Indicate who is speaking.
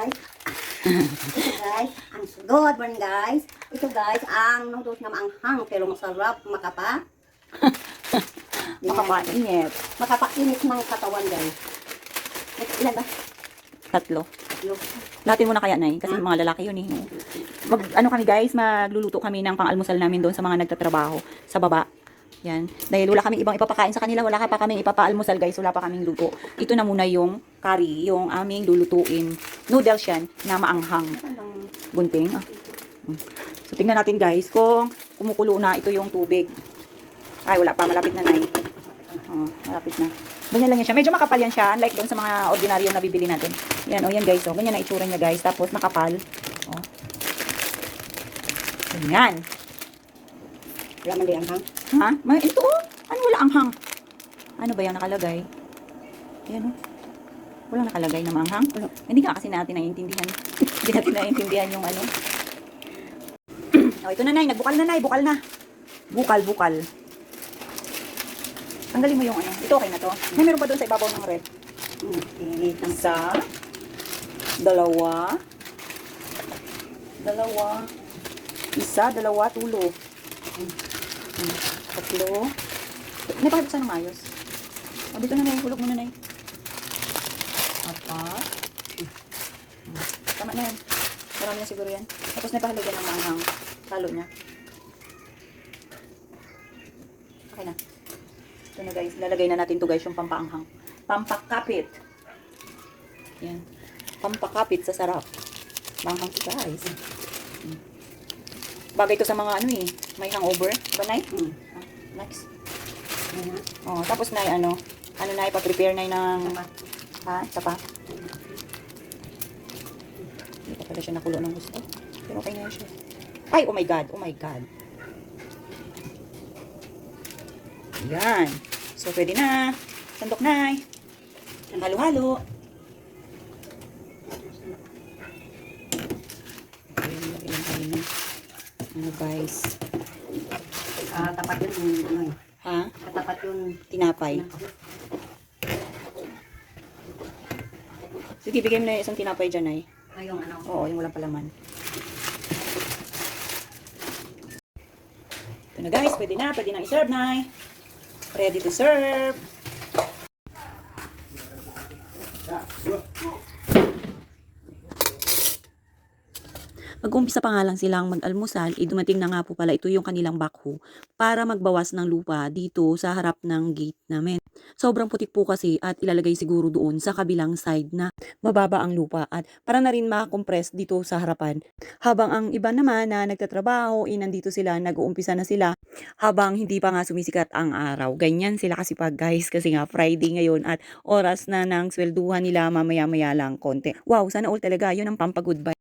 Speaker 1: guys. Ito guys, good morning guys. Ito guys, ang noodles na maanghang pero masarap makapa.
Speaker 2: Makapainit.
Speaker 1: Makapainit ng katawan guys. Ilan ba?
Speaker 2: 3.
Speaker 1: Yung
Speaker 2: Natin muna kaya, Nay, kasi mga lalaki yun eh. Ano kami guys, magluluto kami ng pang-almusal namin doon sa mga nagtatrabaho sa baba. Yan. Dahil wala kaming ibang ipapakain sa kanila, wala pa kaming ipapa-almusal guys, wala pa kaming luto. Ito na muna yung curry, yung aming lulutuin. Noodles yan na maanghang. Gunting. So tingnan natin guys kung kumukulo na ito yung tubig. Ay, wala pa, malapit na, Nay. Malapit na. Ganyan lang yan siya. Medyo makapal yan siya. Unlike doon sa mga ordinaryo na bibili natin. Yan, yan guys. Ganyan na itsura niya guys. Tapos makapal. Ganyan.
Speaker 1: wala man din anghang.
Speaker 2: Ha? Ito ano wala anghang? Ano ba yung nakalagay? Yan wala nakalagay na maanghang. Hindi ka kasi natin naiintindihan. Hindi natin naiintindihan yung ano. Ito na, Nay. Nagbukal na, Nay. Bukal na. Bukal. Tanggalin mo yung ano. Ito okay na to. May meron pa doon sa ibabaw ng ref. Isa. Dalawa. Isa, dalawa, tulo. Tatlo. May pakibuksan ng ayos. Dito na, Nay. Hulog mo na, Nay. 4. Tama na yan. Marami na siguro yan. Tapos may pahalagyan ng maanghang. Talo niya. Okay na. Ito na guys. Lalagay na natin to guys yung pampaanghang. Pampakapit. Yan. Pampakapit sa sarap. Maanghang ito guys. Bagay to sa mga ano eh. May hangover. Ba, Nay? Next. Tapos na ano na ipa-prepare na ng sapa. Hindi pa pala siya nakulo ng gusto. Pero okay na siya. Ay, oh my god. Yan. So, pwede na. Sandok na. Halo-halo. Ano guys?
Speaker 1: Tapat yun ano eh.
Speaker 2: Ha?
Speaker 1: Tapat yung
Speaker 2: Tinapay. Sige, bigay mo na yung isang tinapay dyan, Nay.
Speaker 1: yung ano.
Speaker 2: Oo, yung walang palaman. Ito na guys, pwede na i-serve, Nay. Ready to serve. Mag-umpisa pa nga lang silang mag-almusal, dumating na nga po pala ito yung kanilang backhoe para magbawas ng lupa dito sa harap ng gate namin. Sobrang putik po kasi at ilalagay siguro doon sa kabilang side na mababa ang lupa at para na rin makakompress dito sa harapan. Habang ang iba naman na nagtatrabaho, nandito sila, nag-uumpisa na sila habang hindi pa nga sumisikat ang araw. Ganyan sila kasi pag guys kasi nga Friday ngayon at oras na ng swelduhan nila mamaya-maya lang konti. Wow, sana all talaga, yun ang pampagod ba?